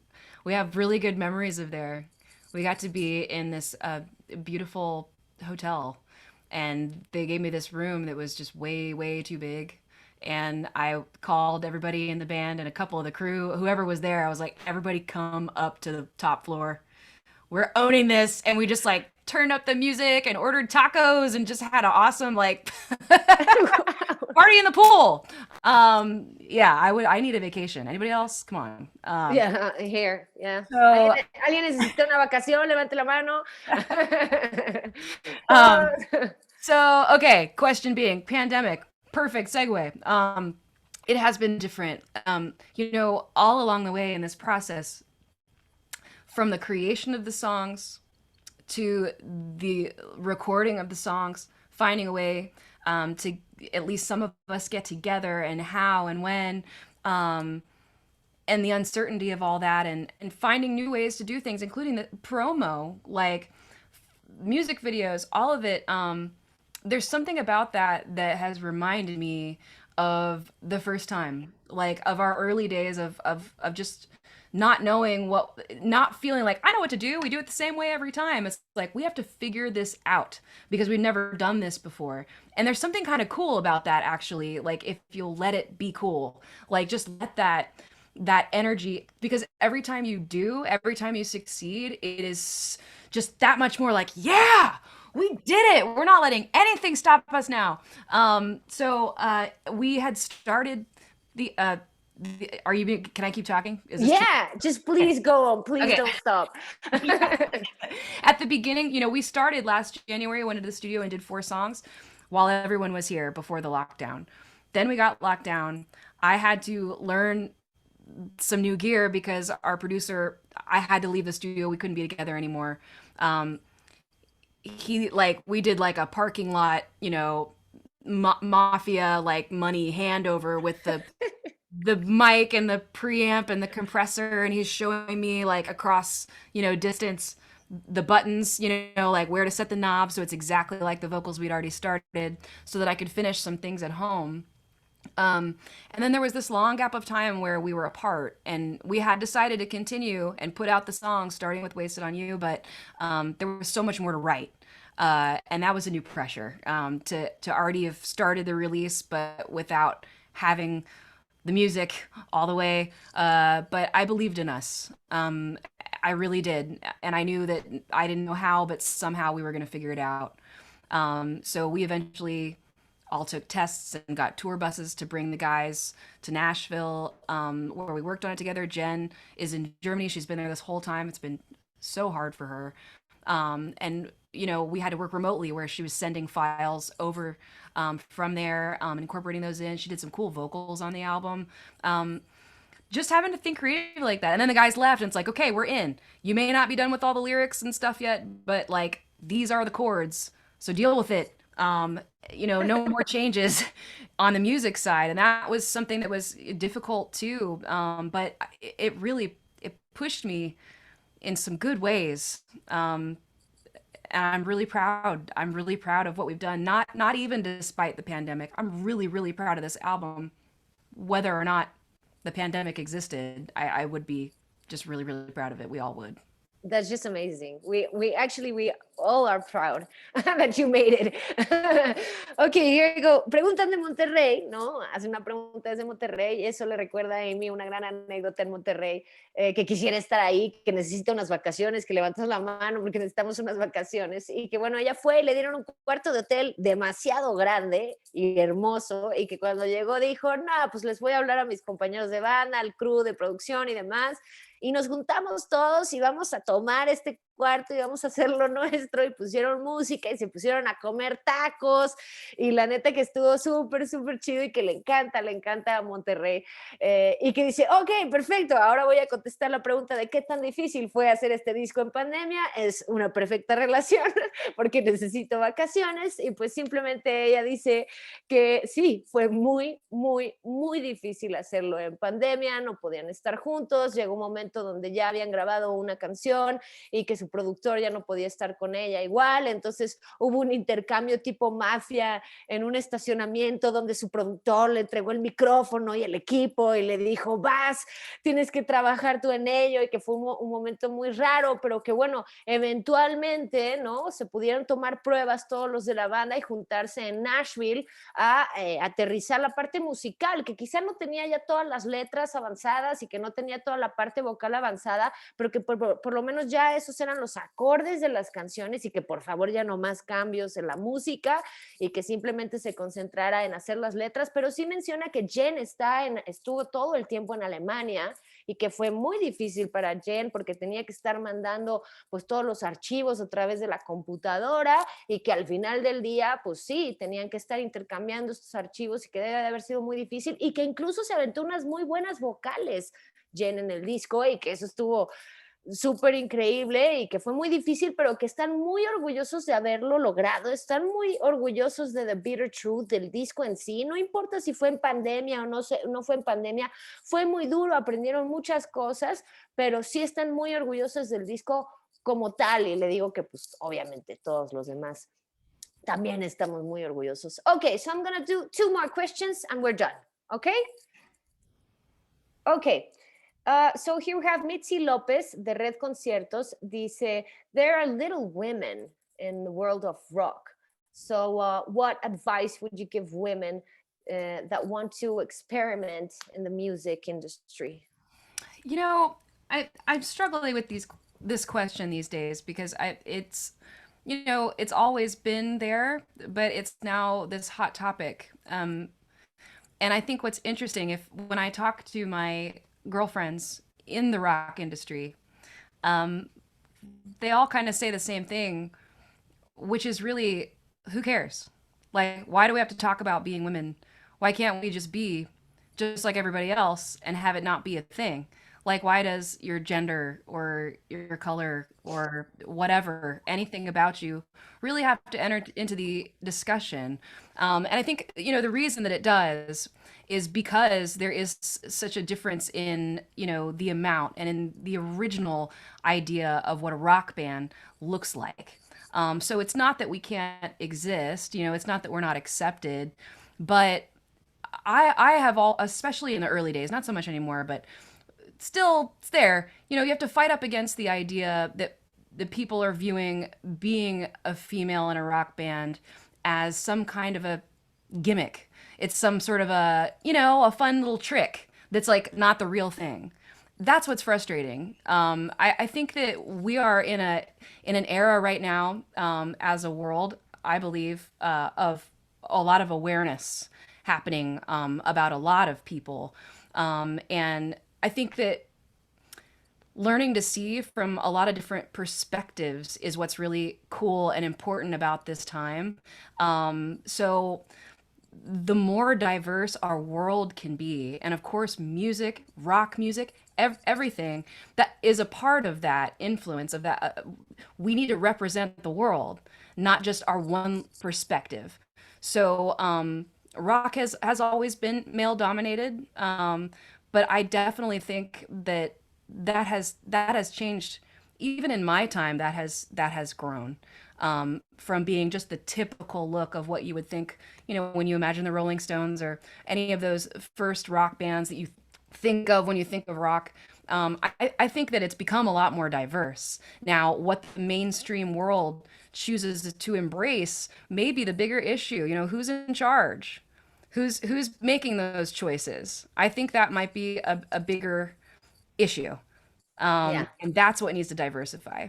We have really good memories of there. We got to be in this beautiful hotel, and they gave me this room that was just way, way too big. And I called everybody in the band and a couple of the crew, whoever was there. I was like, everybody come up to the top floor. We're owning this. And we just like turned up the music and ordered tacos and just had an awesome like party in the pool. Yeah, I need a vacation. Anybody else? Come on. Yeah, here. Yeah. So, ¿Alguien necesita una vacación? Levante la mano. So, okay, question being pandemic. Perfect segue. It has been different. All along the way in this process, from the creation of the songs to the recording of the songs, finding a way to at least some of us get together, and how and when, and the uncertainty of all that, and finding new ways to do things, including the promo, like music videos, all of it. There's something about that has reminded me of the first time, like of our early days of just not knowing not feeling like I know what to do. We do it the same way every time. It's like we have to figure this out because we've never done this before. And there's something kind of cool about that, actually. Like if you'll let it be cool, like just let that energy, because every time you succeed, it is just that much more like, yeah, we did it. We're not letting anything stop us now. So we had started the can I keep talking? Just please go on. Please don't stop. At the beginning, we started last January, went into the studio and did 4 songs while everyone was here before the lockdown. Then we got locked down. I had to learn some new gear because our producer, I had to leave the studio. We couldn't be together anymore. We did like a parking lot, mafia, like money handover with the mic and the preamp and the compressor. And he's showing me like across, distance, the buttons, like where to set the knobs. So it's exactly like the vocals we'd already started, so that I could finish some things at home. And then there was this long gap of time where we were apart, and we had decided to continue and put out the songs, starting with Wasted on You, but there was so much more to write. And that was a new pressure, to already have started the release, but without having the music all the way. But I believed in us. I really did. And I knew that I didn't know how, but somehow we were going to figure it out. So we eventually all took tests and got tour buses to bring the guys to Nashville, where we worked on it together. Jen is in Germany. She's been there this whole time. It's been so hard for her. And we had to work remotely, where she was sending files over from there, incorporating those in. She did some cool vocals on the album. Just having to think creatively like that. And then the guys left, and it's like, okay, we're in. You may not be done with all the lyrics and stuff yet, but like, these are the chords, so deal with it. No more changes on the music side. And that was something that was difficult too. But it pushed me in some good ways. and I'm really proud. I'm really proud of what we've done. Not even despite the pandemic. I'm really, really proud of this album. Whether or not the pandemic existed, I would be just really, really proud of it. We all would. That's just amazing. We actually we all are proud that you made it. Okay, here you go. Preguntan de Monterrey, ¿no? Hace una pregunta desde Monterrey y eso le recuerda a Amy una gran anécdota en Monterrey, que quisiera estar ahí, que necesita unas vacaciones, que levantas la mano porque necesitamos unas vacaciones y que bueno, ella fue y le dieron un cuarto de hotel demasiado grande y hermoso y que cuando llegó dijo, no, pues les voy a hablar a mis compañeros de banda, al crew de producción y demás y nos juntamos todos y vamos a tomar este cuarto y vamos a hacerlo nuestro y pusieron música y se pusieron a comer tacos y la neta que estuvo súper, súper chido y que le encanta a Monterrey y que dice, ok, perfecto, ahora voy a contestar la pregunta de qué tan difícil fue hacer este disco en pandemia, es una perfecta relación porque necesito vacaciones y pues simplemente ella dice que sí, fue muy, muy, muy difícil hacerlo en pandemia, no podían estar juntos, llegó un momento donde ya habían grabado una canción y que su productor ya no podía estar con ella igual, entonces hubo un intercambio tipo mafia en un estacionamiento donde su productor le entregó el micrófono y el equipo y le dijo, vas, tienes que trabajar tú en ello y que fue un momento muy raro, pero que bueno, eventualmente, ¿no? Se pudieron tomar pruebas todos los de la banda y juntarse en Nashville a aterrizar la parte musical, que quizá no tenía ya todas las letras avanzadas y que no tenía toda la parte vocal avanzada, pero que por lo menos ya esos eran los acordes de las canciones y que por favor ya no más cambios en la música y que simplemente se concentrara en hacer las letras, pero sí menciona que Jen estuvo todo el tiempo en Alemania y que fue muy difícil para Jen porque tenía que estar mandando pues todos los archivos a través de la computadora y que al final del día pues sí, tenían que estar intercambiando estos archivos y que debe de haber sido muy difícil y que incluso se aventó unas muy buenas vocales Jen en el disco y que eso estuvo súper increíble y que fue muy difícil, pero que están muy orgullosos de haberlo logrado, están muy orgullosos de The Bitter Truth, del disco en sí, no importa si fue en pandemia o no fue en pandemia, fue muy duro, aprendieron muchas cosas, pero sí están muy orgullosos del disco como tal y le digo que pues obviamente todos los demás también estamos muy orgullosos. Okay, so I'm gonna do two more questions and we're done, okay? Okay. So here we have Mitzi Lopez de Red Conciertos. Dice, there are little women in the world of rock. So what advice would you give women that want to experiment in the music industry? You know, I'm struggling with this question these days because it's it's always been there, but it's now this hot topic. And I think what's interesting, if when I talk to my girlfriends in the rock industry, um, they all kind of say the same thing, which is really, who cares? Like, why do we have to talk about being women? Why can't we just be just like everybody else and have it not be a thing? Like, why does your gender or your color or whatever, anything about you, really have to enter into the discussion? And I think, the reason that it does is because there is such a difference in, the amount and in the original idea of what a rock band looks like. So it's not that we can't exist, it's not that we're not accepted, but I have all, especially in the early days, not so much anymore, but still it's there. You have to fight up against the idea that the people are viewing being a female in a rock band as some kind of a gimmick. It's some sort of a fun little trick that's like not the real thing. That's what's frustrating. I think that we are in an era right now, as a world, I believe, of a lot of awareness happening, about a lot of people. And I think that learning to see from a lot of different perspectives is what's really cool and important about this time. So the more diverse our world can be, and of course, music, rock music, everything that is a part of that influence of that, we need to represent the world, not just our one perspective. So rock has always been male dominated, but I definitely think that has changed. Even in my time, that has grown. from being just the typical look of what you would think, when you imagine the Rolling Stones or any of those first rock bands that you think of when you think of rock. I think that it's become a lot more diverse. Now, what the mainstream world chooses to embrace may be the bigger issue. Who's in charge? Who's making those choices? I think that might be a bigger issue. Yeah. And that's what needs to diversify.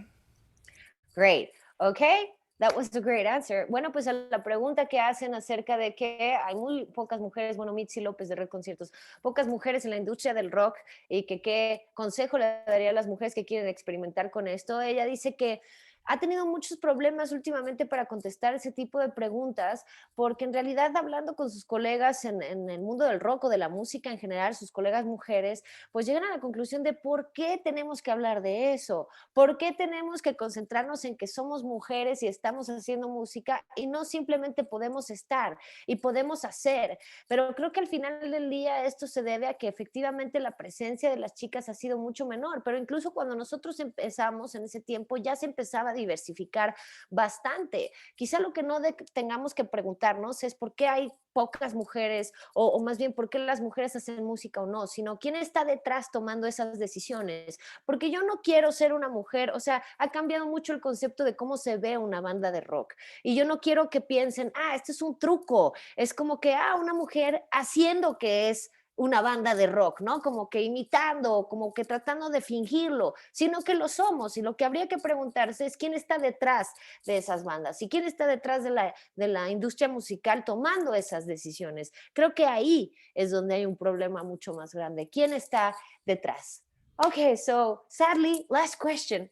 Great. Okay. That was a great answer. Bueno, pues a la pregunta que hacen acerca de que hay muy pocas mujeres, bueno, Mitzi López de Red Conciertos, pocas mujeres en la industria del rock y que qué consejo le daría a las mujeres que quieren experimentar con esto. Ella dice que ha tenido muchos problemas últimamente para contestar ese tipo de preguntas, porque en realidad hablando con sus colegas en el mundo del rock o de la música en general, sus colegas mujeres, pues llegan a la conclusión de por qué tenemos que hablar de eso, por qué tenemos que concentrarnos en que somos mujeres y estamos haciendo música y no simplemente podemos estar y podemos hacer. Pero creo que al final del día esto se debe a que efectivamente la presencia de las chicas ha sido mucho menor, pero incluso cuando nosotros empezamos en ese tiempo ya se empezaba a diversificar bastante. Quizá lo que no tengamos que preguntarnos es por qué hay pocas mujeres o más bien por qué las mujeres hacen música o no, sino quién está detrás tomando esas decisiones. Porque yo no quiero ser una mujer, o sea, ha cambiado mucho el concepto de cómo se ve una banda de rock. Y yo no quiero que piensen, este es un truco, es como que, una mujer haciendo que es una banda de rock, ¿no? Como que imitando, como que tratando de fingirlo, sino que lo somos. Y lo que habría que preguntarse es quién está detrás de esas bandas y quién está detrás de la industria musical tomando esas decisiones. Creo que ahí es donde hay un problema mucho más grande. ¿Quién está detrás? Okay, so sadly, last question.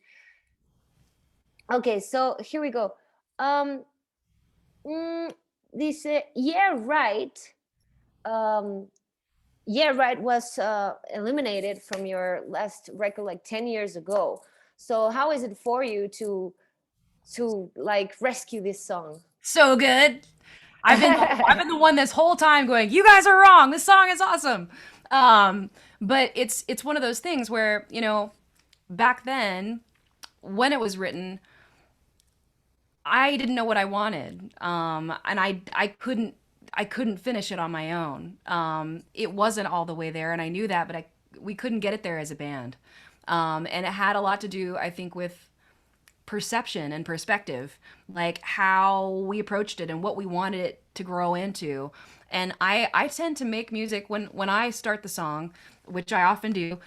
Okay, so here we go. Um, dice, yeah, right. Um, yeah, right was eliminated from your last record like 10 years ago. So how is it for you to like rescue this song? So good. I've been the one this whole time going, you guys are wrong. This song is awesome. But it's one of those things where, back then when it was written, I didn't know what I wanted. And I couldn't finish it on my own. It wasn't all the way there, and I knew that, but we couldn't get it there as a band. And it had a lot to do, I think, with perception and perspective, like how we approached it and what we wanted it to grow into. And I tend to make music when I start the song, which I often do.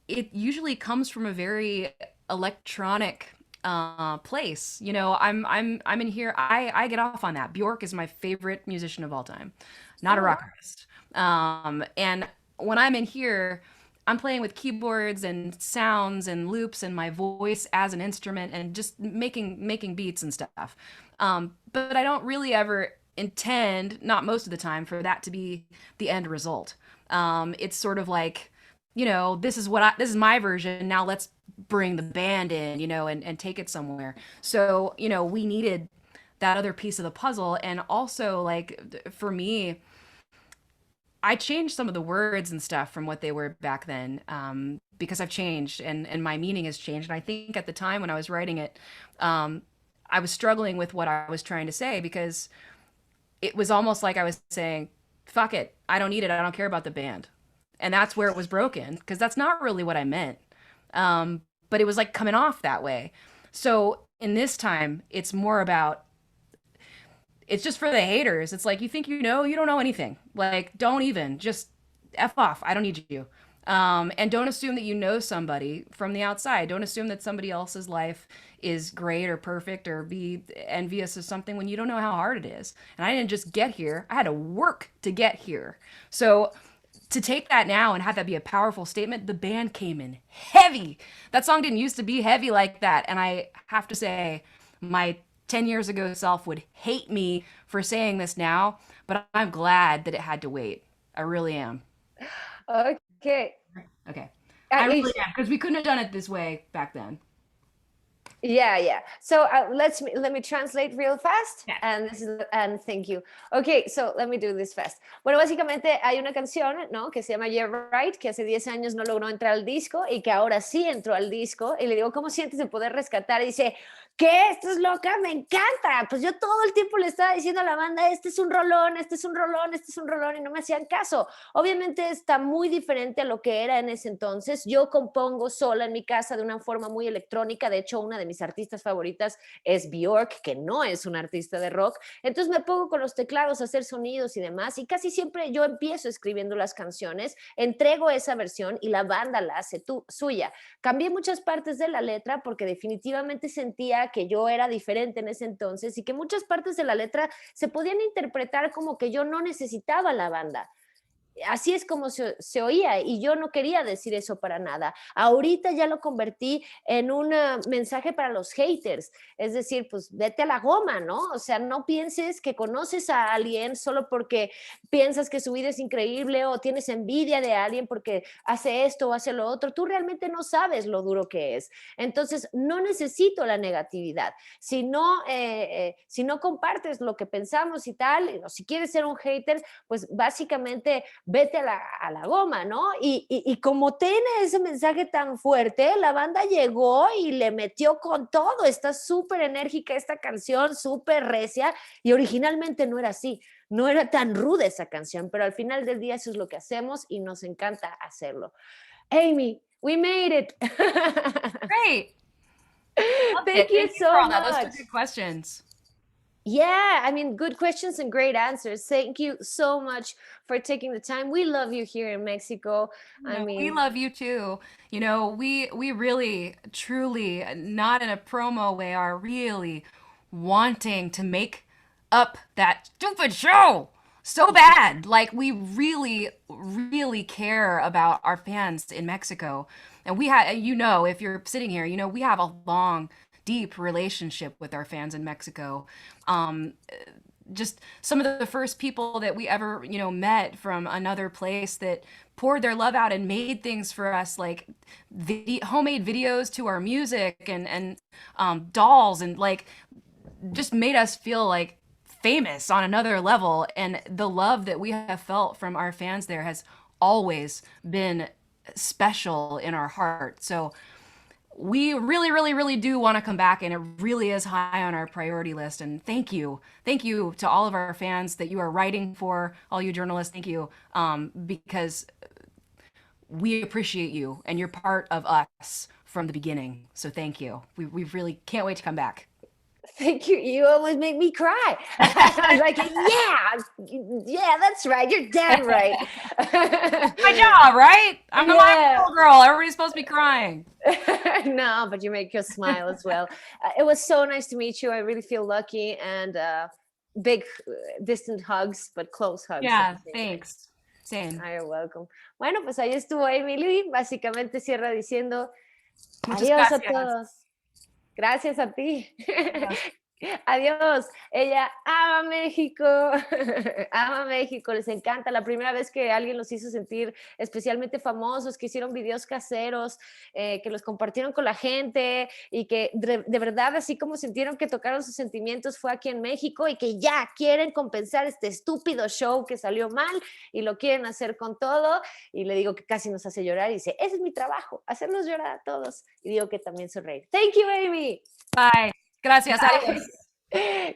It usually comes from a very electronic place. I'm in here. I get off on that. Bjork is my favorite musician of all time, not a Oh, rock artist. And when I'm in here, I'm playing with keyboards and sounds and loops and my voice as an instrument and just making beats and stuff. But I don't really ever intend, not most of the time, for that to be the end result. It's sort of like, this is my version. Now let's bring the band in, and take it somewhere. So, we needed that other piece of the puzzle. And also, like, for me, I changed some of the words and stuff from what they were back then, because I've changed and my meaning has changed. And I think at the time when I was writing it, I was struggling with what I was trying to say because it was almost like I was saying, fuck it, I don't need it, I don't care about the band. And that's where it was broken because that's not really what I meant. But it was like coming off that way. So in this time, it's more about, it's just for the haters. It's like, you don't know anything. Like, don't even, just F off. I don't need you. And don't assume that you know somebody from the outside. Don't assume that somebody else's life is great or perfect or be envious of something when you don't know how hard it is. And I didn't just get here, I had to work to get here. So to take that now and have that be a powerful statement, the band came in heavy. That song didn't used to be heavy like that. And I have to say, my 10 years ago self would hate me for saying this now, but I'm glad that it had to wait. I really am. Okay. Okay. I really am, because we couldn't have done it this way back then. Yeah. So let me translate real fast. Yeah. And thank you. Okay, so let me do this fast. Bueno, básicamente hay una canción, ¿no? Que se llama Yeah Right, que hace 10 años no logró entrar al disco y que ahora sí entró al disco. Y le digo, ¿cómo sientes de poder rescatar? Y dice, ¿qué? ¿Estás loca? Me encanta. Pues yo todo el tiempo le estaba diciendo a la banda, este es un rolón, este es un rolón, este es un rolón, y no me hacían caso. Obviamente está muy diferente a lo que era en ese entonces. Yo compongo sola en mi casa de una forma muy electrónica. De hecho, una de mis artistas favoritas es Björk, que no es una artista de rock. Entonces me pongo con los teclados a hacer sonidos y demás, y casi siempre yo empiezo escribiendo las canciones, entrego esa versión y la banda la hace suya. Cambié muchas partes de la letra porque definitivamente sentía que yo era diferente en ese entonces y que muchas partes de la letra se podían interpretar como que yo no necesitaba la banda. Así es como se oía, y yo no quería decir eso para nada. Ahorita ya lo convertí en un mensaje para los haters, es decir, pues vete a la goma, ¿no? O sea, no pienses que conoces a alguien solo porque piensas que su vida es increíble, o tienes envidia de alguien porque hace esto o hace lo otro. Tú realmente no sabes lo duro que es. Entonces, no necesito la negatividad. Si no compartes lo que pensamos y tal, o si quieres ser un hater, pues básicamente vete a la goma, ¿no? Y como tiene ese mensaje tan fuerte, la banda llegó y le metió con todo. Está súper enérgica esta canción, súper recia, y originalmente no era así. No era tan ruda esa canción, pero al final del día eso es lo que hacemos y nos encanta hacerlo. Amy, we made it. Great. Thank you so for all that. Those much. are good questions. Yeah, I mean, good questions and great answers. Thank you so much for taking the time. We love you here in Mexico. I mean, we love you too. You know, we really, truly, not in a promo way, are really wanting to make up that stupid show so bad. Like, we really, really care about our fans in Mexico. And we have, you know, if you're sitting here, you know, we have a long, deep relationship with our fans in Mexico. Just some of the first people that we ever, you know, met from another place that poured their love out and made things for us, like homemade videos to our music, and dolls, and like just made us feel like famous on another level. And the love that we have felt from our fans there has always been special in our heart. So we really, really, really do want to come back, and it really is high on our priority list. And thank you to all of our fans that you are writing for, all you journalists. Thank you, because we appreciate you, and you're part of us from the beginning. So thank you. We really can't wait to come back. Thank you. You almost make me cry. I was like, yeah, that's right. You're damn right. My job, right? I'm the little girl. Everybody's supposed to be crying. No, but you make us smile as well. It was so nice to meet you. I really feel lucky, and big distant hugs, but close hugs. Yeah, thanks. Same. You're welcome. Bueno, pues ahí estuvo Emily. Básicamente cierra diciendo Muchas adiós gracias. a todos. Gracias a ti. Adiós. Ella ama México. Ama México, les encanta. La primera vez que alguien los hizo sentir especialmente famosos, que hicieron videos caseros, que los compartieron con la gente, y que de verdad, así como sintieron que tocaron sus sentimientos, fue aquí en México, y que ya quieren compensar este estúpido show que salió mal y lo quieren hacer con todo. Y le digo que casi nos hace llorar, y dice, ese es mi trabajo, hacerlos llorar a todos. Y digo que también sonreír. Thank you, Amy. Bye. Gracias.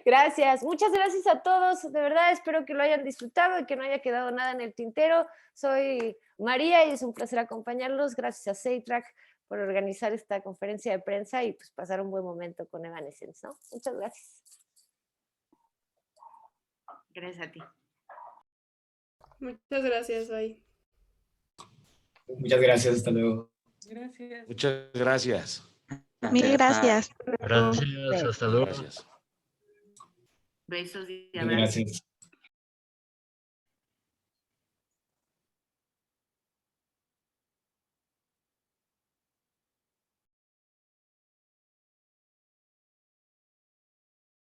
Gracias. Muchas gracias a todos. De verdad, espero que lo hayan disfrutado y que no haya quedado nada en el tintero. Soy María y es un placer acompañarlos. Gracias a Seitrack por organizar esta conferencia de prensa y pues pasar un buen momento con Evanescence, ¿no? Muchas gracias. Gracias a ti. Muchas gracias, bye. Muchas gracias, hasta luego. Gracias. Muchas gracias. Mil gracias. Gracias, hasta luego. Gracias. Besos y Gracias.